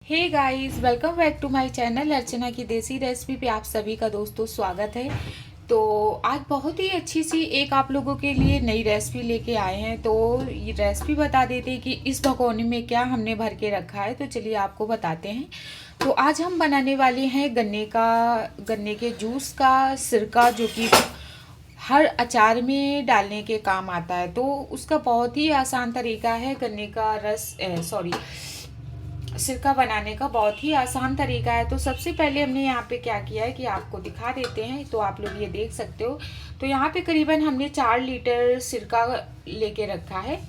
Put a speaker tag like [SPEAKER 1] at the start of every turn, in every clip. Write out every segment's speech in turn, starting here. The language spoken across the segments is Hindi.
[SPEAKER 1] Hey guys, welcome back to my channel Archana की देसी रेसिपी पे आप सभी का दोस्तों स्वागत है। तो आज बहुत ही अच्छी सी एक आप लोगों के लिए नई रेसिपी लेके आए हैं। तो ये रेसिपी बता देते हैं कि इस भगोने में क्या हमने भर के रखा है। तो चलिए आपको बताते हैं। तो आज हम बनाने वाले हैं गन्ने के जूस का सिरका, जो कि हर अचार में डालने के काम आता है। तो उसका बहुत ही आसान तरीका है। गन्ने का रस सॉरी सिरका बनाने का बहुत ही आसान तरीका है। तो सबसे पहले हमने यहाँ पे क्या किया है कि आपको दिखा देते हैं। तो आप लोग ये देख सकते हो। तो यहाँ पे करीबन हमने 4 लीटर सिरका लेके रखा है,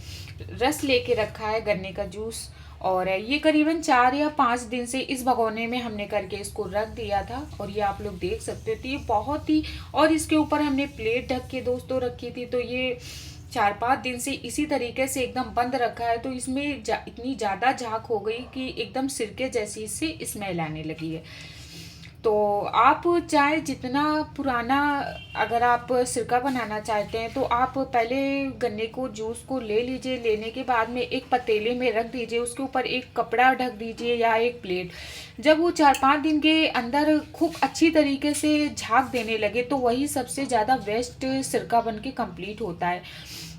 [SPEAKER 1] रस लेके रखा है गन्ने का जूस। और ये करीबन 4 या 5 दिन से इस भगोने में हमने करके इसको रख दिया था। और ये आप लोग देख सकते हो। तो ये बहुत ही, और इसके ऊपर हमने प्लेट ढक के दोस्तों रखी थी। तो ये 4-5 दिन से इसी तरीके से एकदम बंद रखा है। तो इसमें इतनी ज़्यादा झाग हो गई कि एकदम सिरके जैसी इससे स्मेल आने लगी है। तो आप चाहे जितना पुराना, अगर आप सिरका बनाना चाहते हैं तो आप पहले गन्ने को जूस को ले लीजिए। लेने के बाद में एक पतीले में रख दीजिए, उसके ऊपर एक कपड़ा ढक दीजिए या एक प्लेट। जब वो 4-5 दिन के अंदर खूब अच्छी तरीके से झाग देने लगे तो वही सबसे ज़्यादा बेस्ट सिरका बन के कम्प्लीट होता है।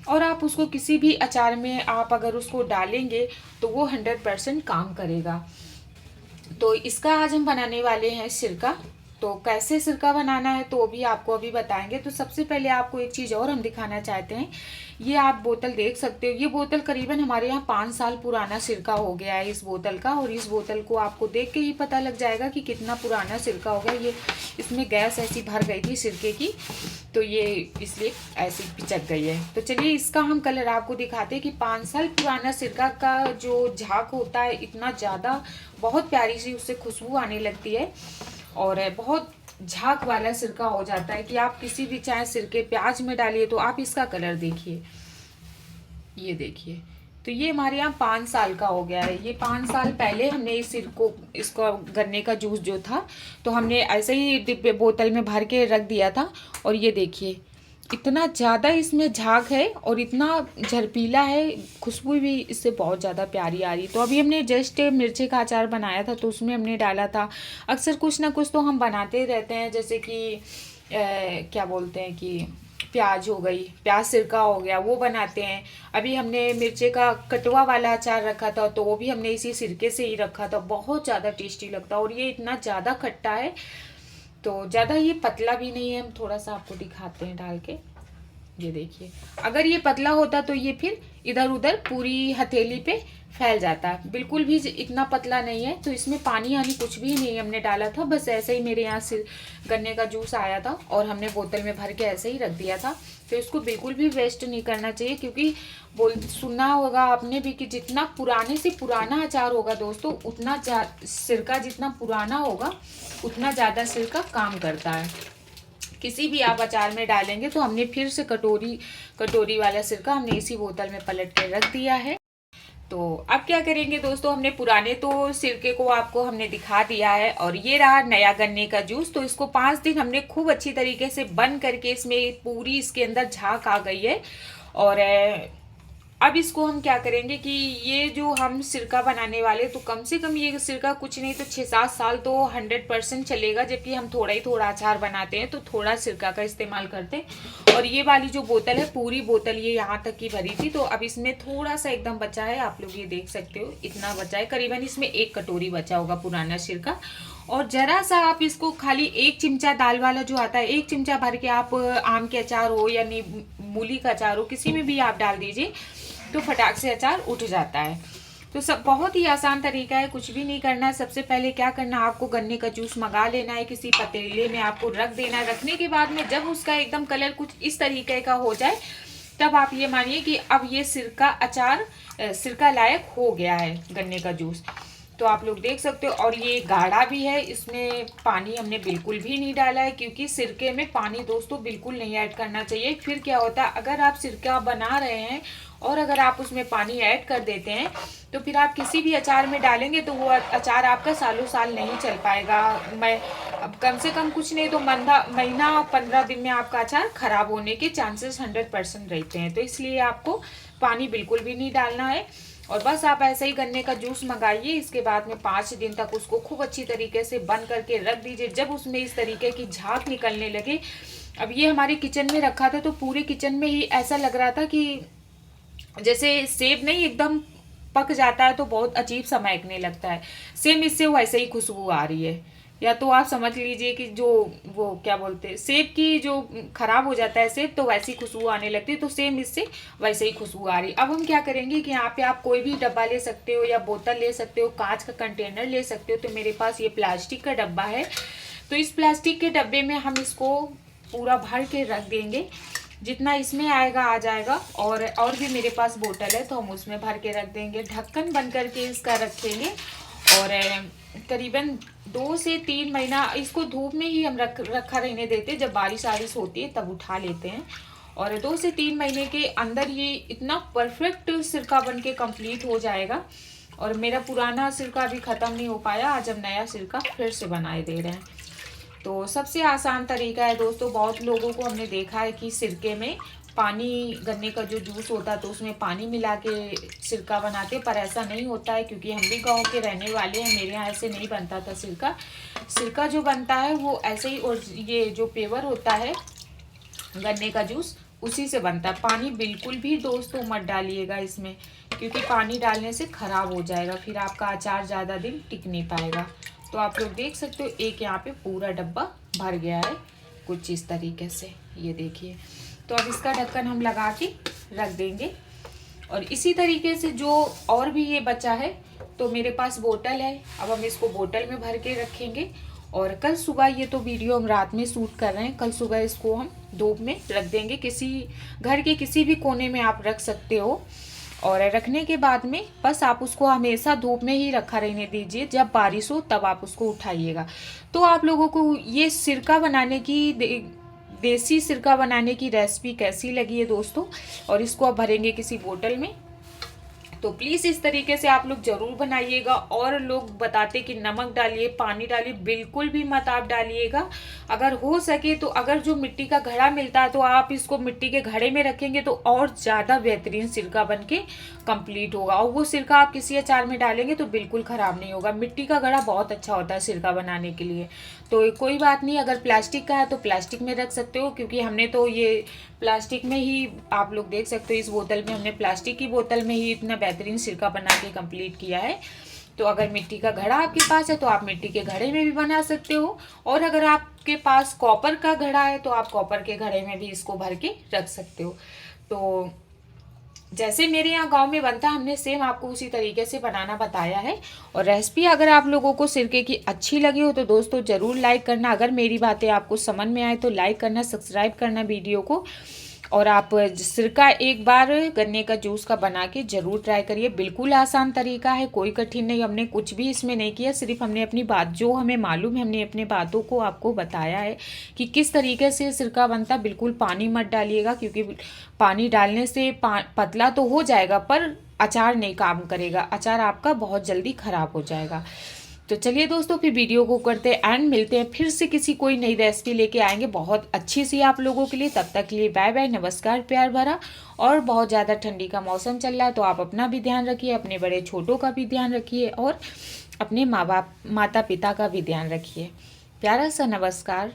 [SPEAKER 1] और आप उसको किसी भी अचार में आप अगर उसको डालेंगे तो वो 100% काम करेगा। तो इसका आज हम बनाने वाले हैं सिरका। तो कैसे सिरका बनाना है तो वो भी आपको अभी बताएंगे। तो सबसे पहले आपको एक चीज़ और हम दिखाना चाहते हैं। ये आप बोतल देख सकते हो। ये बोतल करीबन हमारे यहाँ 5 साल पुराना सिरका हो गया है इस बोतल का। और इस बोतल को आपको देख के ही पता लग जाएगा कि कितना पुराना सिरका हो गया। ये इसमें गैस ऐसी भर गई थी सिरके की, तो ये इसलिए ऐसी पिचक गई है। तो चलिए इसका हम कलर आपको दिखाते हैं कि 5 साल पुराना सिरका का जो झाग होता है इतना ज़्यादा, बहुत प्यारी सी उससे खुशबू आने लगती है। और बहुत झाग वाला सिरका हो जाता है कि आप किसी भी चाहे सिरके प्याज में डालिए। तो आप इसका कलर देखिए, ये देखिए। तो ये हमारे यहाँ 5 साल का हो गया है। ये 5 साल पहले हमने इस सिरको इसका गन्ने का जूस जो था तो हमने ऐसे ही डिब्बे बोतल में भर के रख दिया था। और ये देखिए इतना ज़्यादा इसमें झाग है और इतना झरपीला है, खुशबू भी इससे बहुत ज़्यादा प्यारी आ रही। तो अभी हमने जस्ट मिर्ची का अचार बनाया था तो उसमें हमने डाला था। अक्सर कुछ ना कुछ तो हम बनाते रहते हैं, जैसे कि क्या बोलते हैं कि प्याज हो गई, प्याज सिरका हो गया, वो बनाते हैं। अभी हमने मिर्ची का कटवा वाला अचार रखा था तो वो भी हमने इसी सिरके से ही रखा था। बहुत ज़्यादा टेस्टी लगता है और ये इतना ज़्यादा खट्टा है। तो ज़्यादा ये पतला भी नहीं है। हम थोड़ा सा आपको दिखाते हैं डाल के। ये देखिए, अगर ये पतला होता तो ये फिर इधर उधर पूरी हथेली पे फैल जाता। बिल्कुल भी इतना पतला नहीं है। तो इसमें पानी यानी कुछ भी नहीं हमने डाला था, बस ऐसे ही मेरे यहाँ से गन्ने का जूस आया था और हमने बोतल में भर के ऐसे ही रख दिया था। तो इसको बिल्कुल भी वेस्ट नहीं करना चाहिए, क्योंकि सुना होगा आपने भी कि जितना पुराने से पुराना अचार होगा दोस्तों, उतना सिरका जितना पुराना होगा उतना ज़्यादा सिरका काम करता है। किसी भी आप अचार में डालेंगे तो हमने फिर से कटोरी वाला सिरका हमने इसी बोतल में पलट के रख दिया है। तो अब क्या करेंगे दोस्तों, हमने पुराने तो सिरके को आपको हमने दिखा दिया है और ये रहा नया गन्ने का जूस। तो इसको 5 दिन हमने खूब अच्छी तरीके से बंद करके, इसमें पूरी इसके अंदर झाग आ गई है। और अब इसको हम क्या करेंगे कि ये जो हम सिरका बनाने वाले, तो कम से कम ये सिरका कुछ नहीं तो 6-7 साल तो 100% चलेगा। जबकि हम थोड़ा ही थोड़ा अचार बनाते हैं तो थोड़ा सिरका का इस्तेमाल करते हैं। और ये वाली जो बोतल है, पूरी बोतल ये यहाँ तक की भरी थी। तो अब इसमें थोड़ा सा एकदम बचा है, आप लोग ये देख सकते हो इतना बचा है। करीबन इसमें 1 कटोरी बचा होगा पुराना सिरका। और जरा सा आप इसको खाली 1 चिमचा दाल वाला जो आता है, 1 चिमचा भर के आप आम के अचार हो या मूली का अचार हो, किसी में भी आप डाल दीजिए तो फटाक से अचार उठ जाता है। तो सब बहुत ही आसान तरीका है, कुछ भी नहीं करना है। सबसे पहले क्या करना है, आपको गन्ने का जूस मंगा लेना है, किसी पतीले में आपको रख देना है। रखने के बाद में जब उसका एकदम कलर कुछ इस तरीके का हो जाए, तब आप ये मानिए कि अब ये सिरका लायक हो गया है गन्ने का जूस। तो आप लोग देख सकते हो। और ये गाढ़ा भी है, इसमें पानी हमने बिल्कुल भी नहीं डाला है, क्योंकि सिरके में पानी दोस्तों बिल्कुल नहीं ऐड करना चाहिए। फिर क्या होता है, अगर आप सिरका बना रहे हैं और अगर आप उसमें पानी ऐड कर देते हैं तो फिर आप किसी भी अचार में डालेंगे तो वो अचार आपका सालों साल नहीं चल पाएगा। मैं अब कम से कम कुछ नहीं तो महीना 15 दिन में आपका अचार खराब होने के चांसेस 100% रहते हैं। तो इसलिए आपको पानी बिल्कुल भी नहीं डालना है। और बस आप ऐसे ही गन्ने का जूस मंगाइए। इसके बाद में 5 दिन तक उसको खूब अच्छी तरीके से बंद करके रख दीजिए। जब उसमें इस तरीके की झाग निकलने लगे, अब ये हमारे किचन में रखा था तो पूरे किचन में ही ऐसा लग रहा था कि जैसे सेब नहीं एकदम पक जाता है तो बहुत अजीब सा महकने लगता है, सेम इससे वैसे ही खुशबू आ रही है। या तो आप समझ लीजिए कि जो वो क्या बोलते हैं, सेब की जो खराब हो जाता है सेब तो वैसी खुशबू आने लगती है, तो सेम इससे वैसे ही खुशबू आ रही। अब हम क्या करेंगे कि यहाँ पे आप कोई भी डब्बा ले सकते हो या बोतल ले सकते हो, कांच का कंटेनर ले सकते हो। तो मेरे पास ये प्लास्टिक का डब्बा है, तो इस प्लास्टिक के डब्बे में हम इसको पूरा भर के रख देंगे। जितना इसमें आएगा आ जाएगा। और भी मेरे पास बोतल है तो हम उसमें भर के रख देंगे। ढक्कन बंद करके इसका रखेंगे और करीबन 2 से 3 महीना इसको धूप में ही हम रखा रहने देते। जब बारिश आरिश होती है तब उठा लेते हैं और 2 से 3 महीने के अंदर ये इतना परफेक्ट सिरका बन के कम्प्लीट हो जाएगा। और मेरा पुराना सिरका भी ख़त्म नहीं हो पाया, आज हम नया सिरका फिर से बनाए दे रहे हैं। तो सबसे आसान तरीका है दोस्तों। बहुत लोगों को हमने देखा है कि सिरके में पानी, गन्ने का जो जूस होता है तो उसमें पानी मिला के सिरका बनाते, पर ऐसा नहीं होता है क्योंकि हम भी गांव के रहने वाले हैं। मेरे यहाँ ऐसे नहीं बनता था सिरका। सिरका जो बनता है वो ऐसे ही, और ये जो पेवर होता है गन्ने का जूस उसी से बनता है। पानी बिल्कुल भी दोस्तों मत डालिएगा इसमें, क्योंकि पानी डालने से ख़राब हो जाएगा, फिर आपका अचार ज़्यादा दिन टिक नहीं पाएगा। तो आप लोग देख सकते हो एक यहाँ पे पूरा डब्बा भर गया है कुछ इस तरीके से, ये देखिए। तो अब इसका ढक्कन हम लगा के रख देंगे। और इसी तरीके से जो और भी ये बचा है, तो मेरे पास बोतल है, अब हम इसको बोतल में भर के रखेंगे। और कल सुबह, ये तो वीडियो हम रात में शूट कर रहे हैं, कल सुबह इसको हम धूप में रख देंगे। किसी घर के किसी भी कोने में आप रख सकते हो। और रखने के बाद में बस आप उसको हमेशा धूप में ही रखा रहने दीजिए। जब बारिश हो तब आप उसको उठाइएगा। तो आप लोगों को ये सिरका बनाने की देसी सिरका बनाने की रेसिपी कैसी लगी है दोस्तों, और इसको आप भरेंगे किसी बोतल में, तो प्लीज़ इस तरीके से आप लोग ज़रूर बनाइएगा। और लोग बताते कि नमक डालिए, पानी डालिए, बिल्कुल भी मत आप डालिएगा। अगर हो सके तो अगर जो मिट्टी का घड़ा मिलता है तो आप इसको मिट्टी के घड़े में रखेंगे तो और ज़्यादा बेहतरीन सिरका बन के कम्प्लीट होगा। और वो सिरका आप किसी अचार में डालेंगे तो बिल्कुल ख़राब नहीं होगा। मिट्टी का घड़ा बहुत अच्छा होता है सिरका बनाने के लिए। तो कोई बात नहीं, अगर प्लास्टिक का है तो प्लास्टिक में रख सकते हो, क्योंकि हमने तो ये प्लास्टिक में ही, आप लोग देख सकते हो इस बोतल में हमने प्लास्टिक की बोतल में ही इतना बेहतरीन सिरका बना के कंप्लीट किया है। तो अगर मिट्टी का घड़ा आपके पास है तो आप मिट्टी के घड़े में भी बना सकते हो, और अगर आपके पास कॉपर का घड़ा है तो आप कॉपर के घड़े में भी इसको भर के रख सकते हो। तो जैसे मेरे यहाँ गांव में बनता है, हमने सेम आपको उसी तरीके से बनाना बताया है। और रेसिपी अगर आप लोगों को सिरके की अच्छी लगी हो तो दोस्तों ज़रूर लाइक करना। अगर मेरी बातें आपको समझ में आए तो लाइक करना, सब्सक्राइब करना वीडियो को। और आप सिरका एक बार गन्ने का जूस का बना के ज़रूर ट्राई करिए। बिल्कुल आसान तरीका है, कोई कठिन नहीं। हमने कुछ भी इसमें नहीं किया, सिर्फ हमने अपनी बात जो हमें मालूम है हमने अपनी बातों को आपको बताया है कि किस तरीके से सिरका बनता। बिल्कुल पानी मत डालिएगा, क्योंकि पानी डालने से पतला तो हो जाएगा पर अचार नहीं काम करेगा, अचार आपका बहुत जल्दी ख़राब हो जाएगा। तो चलिए दोस्तों, फिर वीडियो को करते हैं एंड मिलते हैं फिर से किसी कोई नई रेसिपी लेके आएंगे बहुत अच्छी सी आप लोगों के लिए। तब तक के लिए बाय बाय, नमस्कार प्यार भरा। और बहुत ज़्यादा ठंडी का मौसम चल रहा है तो आप अपना भी ध्यान रखिए, अपने बड़े छोटों का भी ध्यान रखिए, और अपने माता पिता का भी ध्यान रखिए। प्यारा सा नमस्कार।